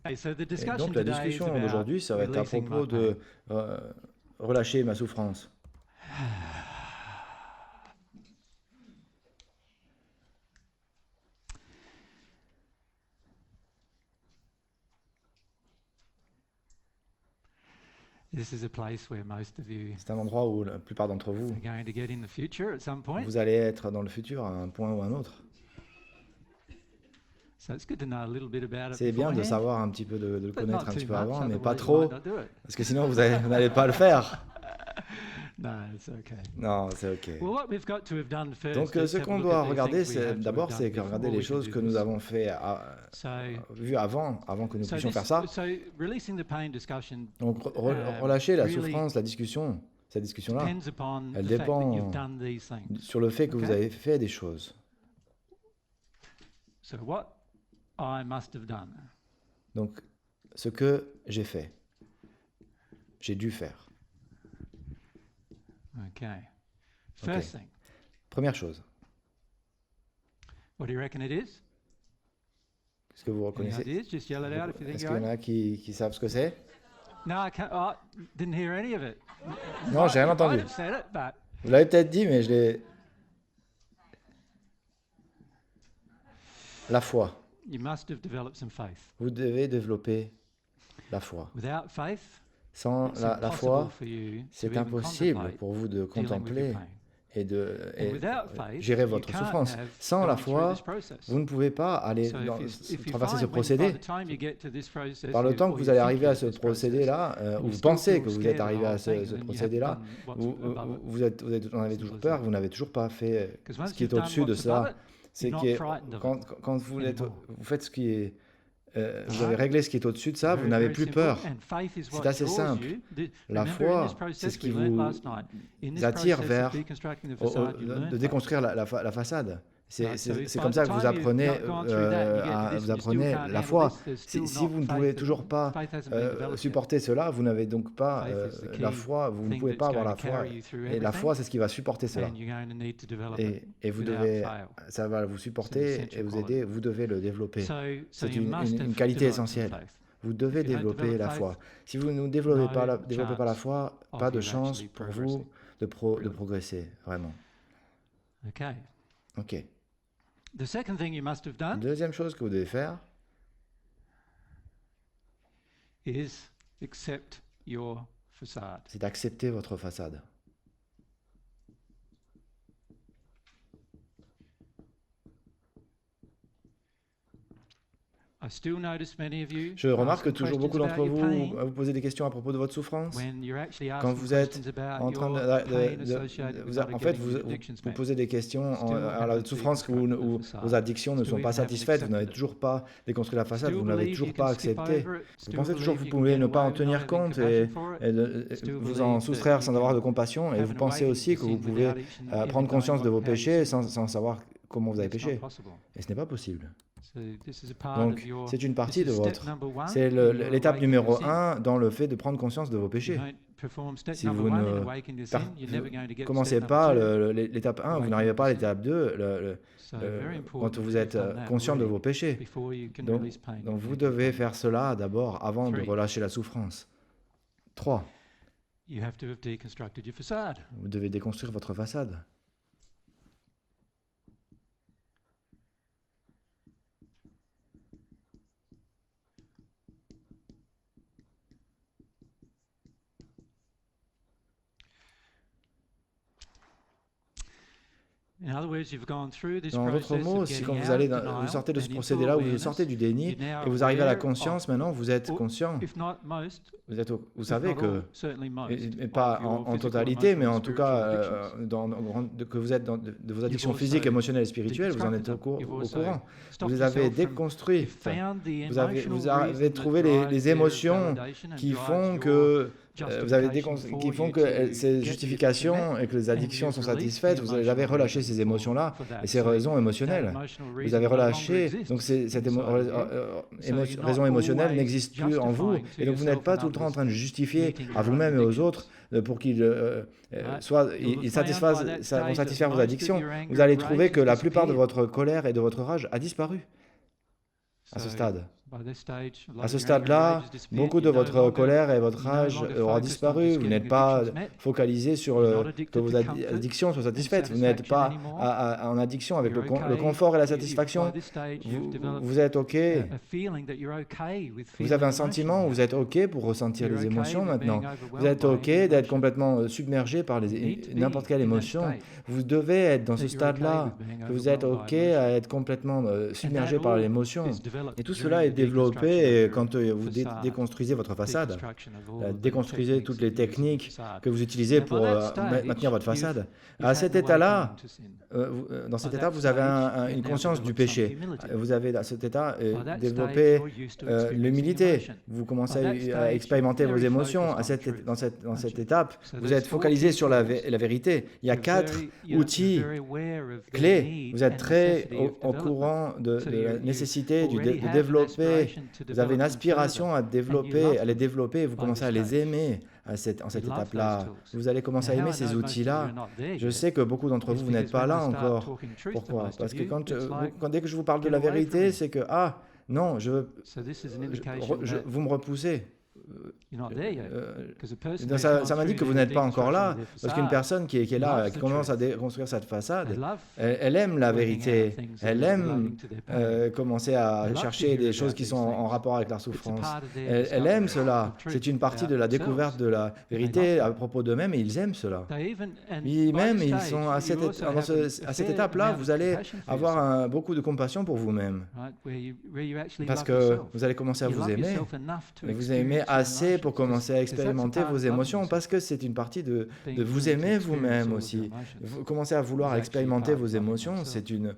Et donc la discussion d'aujourd'hui, ça va être à propos de relâcher ma souffrance. C'est un endroit où la plupart d'entre vous, vous allez être dans le futur à un point ou un autre. C'est bien de savoir un petit peu, de le connaître un petit peu avant, mais pas trop, parce que sinon vous n'allez pas le faire. Non, c'est OK. Donc ce qu'on doit regarder, d'abord, c'est regarder les choses que nous avons vues avant que nous puissions faire ça. Donc relâcher la souffrance, cette discussion-là, elle dépend sur le fait que vous avez fait des choses. Donc, ce que j'ai fait, j'ai dû faire. OK. Première chose. Est-ce que vous reconnaissez? Est-ce qu'il y en a qui savent ce que c'est? Non, j'ai rien entendu. Vous l'avez peut-être dit, mais je l'ai... La foi. Vous devez développer la foi. Sans la foi, c'est impossible pour vous de contempler et de gérer votre souffrance. Sans la foi, vous ne pouvez pas aller traverser ce procédé. Par le temps que vous allez arriver à ce procédé-là, ou vous pensez que vous êtes arrivé à ce procédé-là, vous en avez toujours peur, vous n'avez toujours pas fait ce qui est au-dessus de ça. C'est que quand vous faites ce qui est... vous avez réglé ce qui est au-dessus de ça, vous n'avez plus peur. C'est assez simple. La foi, c'est ce qui vous attire vers de déconstruire la façade. C'est comme ça que vous apprenez la foi. Si vous ne pouvez toujours pas supporter cela, vous n'avez donc pas la foi, vous ne pouvez pas avoir la foi. Et la foi, c'est ce qui va supporter cela. Et vous devez, ça va vous supporter et vous aider, vous devez le développer. C'est une qualité essentielle. Vous devez développer la foi. Si vous ne développez pas la foi, pas de chance pour vous de progresser, vraiment. OK. Deuxième chose que vous devez faire, c'est d'accepter votre façade. Je remarque que toujours beaucoup d'entre vous vous posez des questions à propos de votre souffrance. Quand vous êtes en train vous posez des questions à la souffrance où vos addictions ne sont pas satisfaites, vous n'avez toujours pas déconstruit la façade, vous n'avez toujours pas accepté. Vous pensez toujours que vous pouvez ne pas en tenir compte et vous en soustraire sans avoir de compassion, et vous pensez aussi que vous pouvez prendre conscience de vos péchés sans savoir comment vous avez péché. Et ce n'est pas possible. Donc, c'est une partie de c'est l'étape numéro 1 dans le fait de prendre conscience de vos péchés. Si vous ne commencez pas l'étape 1, vous n'arrivez pas à l'étape 2 quand vous êtes conscient de vos péchés. Donc, vous devez faire cela d'abord avant de relâcher la souffrance. 3. Vous devez déconstruire votre façade. Dans d'autres mots, si quand vous sortez de ce procédé-là, ou vous sortez du déni, et vous arrivez à la conscience, maintenant vous êtes conscient. Vous savez que, et pas en totalité, mais en tout cas, que vous êtes de vos addictions physiques, émotionnelles et spirituelles, vous en êtes au courant. Vous les avez déconstruites. Vous avez trouvé les émotions qui font que... qui font que ces justifications et que les addictions sont satisfaites, vous avez relâché ces émotions-là et ces raisons émotionnelles. Vous avez relâché, donc cette raison émotionnelle n'existe plus en vous, et donc vous n'êtes pas tout le temps en train de justifier à vous-même et aux autres pour qu'ils vont satisfaire vos addictions. Vous allez trouver que la plupart de votre colère et de votre rage a disparu à ce stade. À ce stade-là, beaucoup de votre colère et votre rage aura disparu. Vous n'êtes pas focalisé sur que vos addictions soient satisfaites. Vous n'êtes pas en addiction avec le confort et la satisfaction. Vous êtes OK. Vous avez un sentiment où vous êtes OK pour ressentir les émotions maintenant. Vous êtes OK d'être complètement submergé par n'importe quelle émotion. Vous devez être dans ce stade-là, que vous êtes OK à être complètement submergé par l'émotion. Et tout cela est développé quand vous déconstruisez votre façade. Déconstruisez toutes les techniques que vous utilisez pour maintenir votre façade. À cet état-là, dans cet état, vous avez une conscience du péché. Vous avez à cet état développé l'humilité. Vous commencez à expérimenter vos émotions. Dans cette étape, vous êtes focalisé sur la vérité. Il y a 4 outils clés. Vous êtes très au courant de la nécessité de développer. Vous avez une aspiration à les développer. Vous commencez à les aimer en cette étape-là. Vous allez commencer à aimer ces outils-là. Je sais que beaucoup d'entre vous, vous n'êtes pas là encore. Pourquoi? Parce que dès que je vous parle de la vérité, c'est que, non, vous me repoussez. Ça m'indique que vous n'êtes pas encore là, parce qu'une personne qui est là, qui commence à construire cette façade, elle aime la vérité, elle aime commencer à chercher des choses qui sont en rapport avec leur souffrance. Elle aime cela. C'est une partie de la découverte de la vérité à propos d'eux-mêmes, et ils aiment cela. Même ils sont à cette étape-là, vous allez avoir beaucoup de compassion pour vous-même, parce que vous allez commencer à vous aimer, et vous aimez assez pour commencer à expérimenter vos émotions, parce que c'est une partie de vous aimer vous-même aussi. Vous commencez à vouloir expérimenter vos émotions, c'est une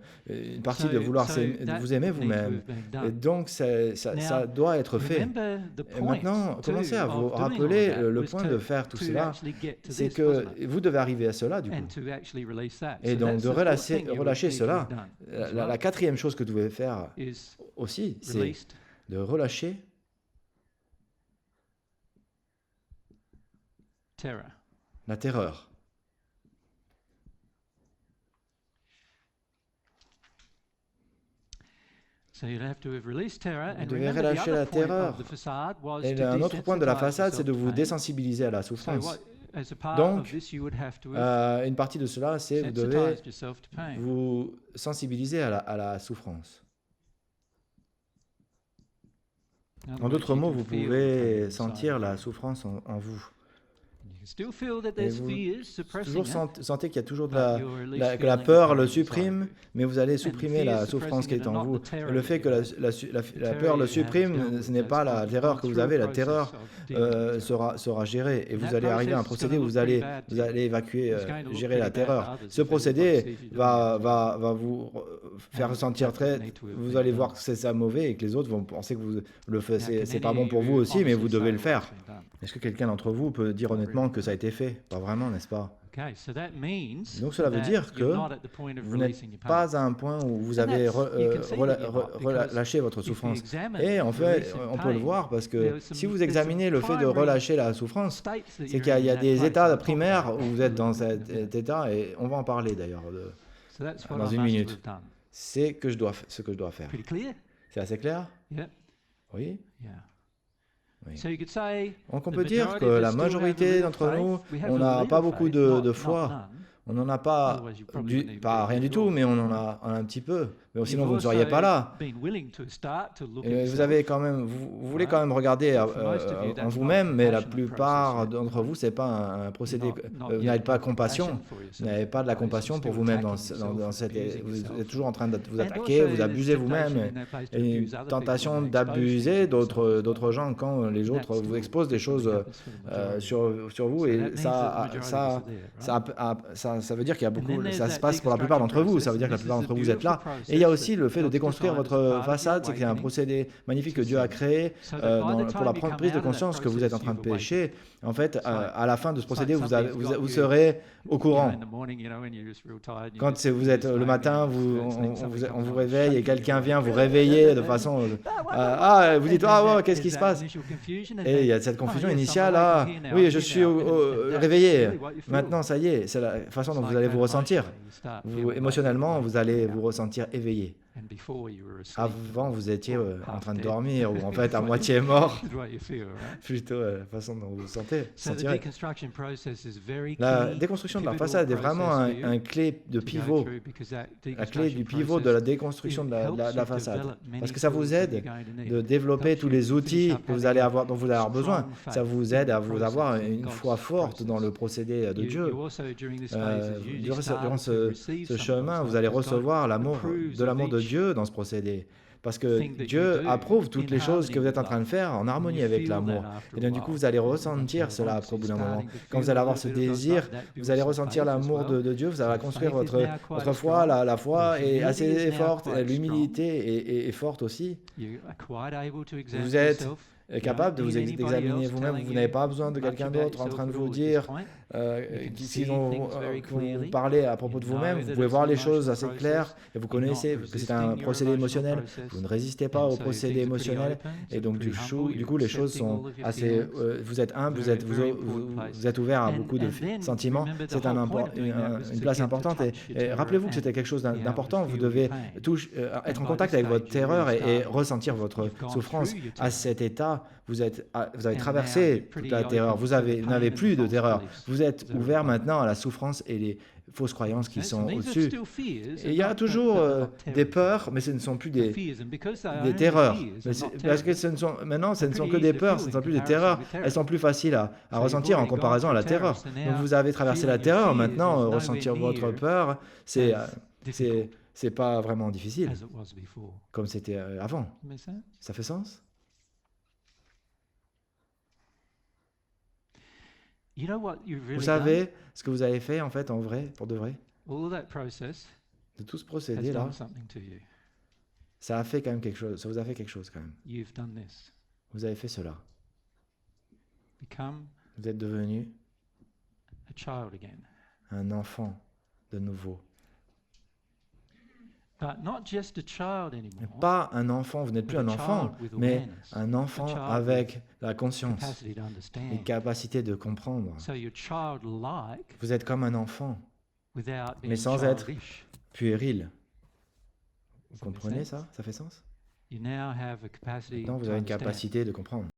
partie de vous aimer vous-même. Et donc, ça doit être fait. Et maintenant, commencez à vous rappeler le point de faire tout cela, c'est que vous devez arriver à cela, du coup. Et donc, de relâcher cela. La 4e chose que vous devez faire aussi, c'est de relâcher la terreur. Vous devez relâcher la terreur. Et un autre point de la façade, c'est de vous désensibiliser à la souffrance. Donc, une partie de cela, c'est que vous devez vous sensibiliser à la souffrance. En d'autres mots, vous pouvez sentir la souffrance en vous. Et vous toujours sentez qu'il y a toujours que la peur le supprime, mais vous allez supprimer la souffrance qui est en vous. Et le fait que la peur le supprime, ce n'est pas la terreur que vous avez, la terreur sera gérée. Et vous allez arriver à un procédé où vous allez gérer la terreur. Ce procédé va vous faire ressentir vous allez voir que c'est ça mauvais et que les autres vont penser que c'est pas bon pour vous aussi, mais vous devez le faire. Est-ce que quelqu'un d'entre vous peut dire honnêtement que ça a été fait? Pas vraiment, n'est-ce pas? Donc cela veut dire que vous n'êtes pas à un point où vous avez relâché votre souffrance. Et en fait, on peut le voir parce que si vous examinez le fait de relâcher la souffrance, c'est qu'il y a des états primaires où vous êtes dans cet état, et on va en parler d'ailleurs dans une minute. C'est ce que je dois faire. C'est assez clair? Oui? Donc on peut dire que la majorité d'entre nous, on n'a pas beaucoup de foi. On n'en a pas rien du tout, mais on en a un petit peu. Mais sinon, vous ne seriez pas là. Et vous voulez quand même regarder en vous-même, mais la plupart d'entre vous, c'est pas un procédé. Vous n'avez pas de compassion. Vous n'avez pas de la compassion pour vous-même vous êtes toujours en train de vous attaquer, vous abusez vous-même. Et une tentation d'abuser d'autres gens quand les autres vous exposent des choses sur vous. Et ça veut dire qu'il y a beaucoup. Ça se passe pour la plupart d'entre vous. Ça veut dire que la plupart d'entre vous êtes là. Et il y a aussi le fait de déconstruire votre façade, c'est qu'il y a un procédé magnifique que Dieu a créé pour la prise de conscience que vous êtes en train de pécher. En fait, à la fin de ce procédé, vous serez au courant. Quand vous êtes le matin, on vous réveille et quelqu'un vient vous réveiller de façon... vous dites, qu'est-ce qui se passe? Et il y a cette confusion initiale, oui, je suis réveillé. Maintenant, ça y est, c'est la façon dont vous allez vous ressentir. Émotionnellement, vous allez vous ressentir éveillé. Avant, vous étiez en train de dormir ou en fait à moitié mort. Plutôt la façon dont vous vous sentirez. La déconstruction de la façade est vraiment un clé de pivot. La clé du pivot de la déconstruction de la façade. Parce que ça vous aide de développer tous les outils que vous allez avoir, dont vous allez avoir besoin. Ça vous aide à vous avoir une foi forte dans le procédé de Dieu. Durant ce chemin, vous allez recevoir l'amour de Dieu dans ce procédé. Parce que Dieu approuve toutes les choses que vous êtes en train de faire en harmonie avec l'amour. Et donc, du coup, vous allez ressentir cela après au bout d'un moment. Quand vous allez avoir ce désir, vous allez ressentir l'amour de Dieu, vous allez construire votre foi. La foi est assez forte, l'humilité est forte aussi. Vous êtes capable de vous examiner vous-même. Vous n'avez pas besoin de quelqu'un d'autre en train de vous dire quand vous parlez à propos de vous-même. Vous pouvez voir les choses assez claires et vous connaissez que c'est un procédé émotionnel. Vous ne résistez pas au procédé émotionnel et donc du coup les choses sont assez. Vous êtes humble, vous êtes ouvert à beaucoup de sentiments. C'est une place importante et rappelez-vous que c'était quelque chose d'important. Vous devez être en contact avec votre terreur et ressentir votre souffrance. À cet état, vous avez traversé toute la terreur. Vous n'avez plus de terreur. Vous êtes ouvert maintenant à la souffrance et les fausses croyances qui sont au-dessus. Et il y a toujours des peurs, mais ce ne sont plus des terreurs. Parce que maintenant, ce ne sont que des peurs, ce ne sont plus des terreurs. Elles sont plus faciles à ressentir en comparaison à la terreur. Donc vous avez traversé la terreur, maintenant ressentir votre peur, c'est pas vraiment difficile, comme c'était avant. Ça fait sens? Vous savez ce que vous avez fait en fait, en vrai, pour de vrai? De tout ce procédé-là, ça a fait quand même quelque chose. Ça vous a fait quelque chose quand même. Vous avez fait cela. Vous êtes devenu un enfant de nouveau. Pas un enfant, vous n'êtes plus un enfant, mais un enfant avec la conscience, les capacités de comprendre. Vous êtes comme un enfant, mais sans être puéril. Vous comprenez ça? Ça fait sens? Maintenant, vous avez une capacité de comprendre.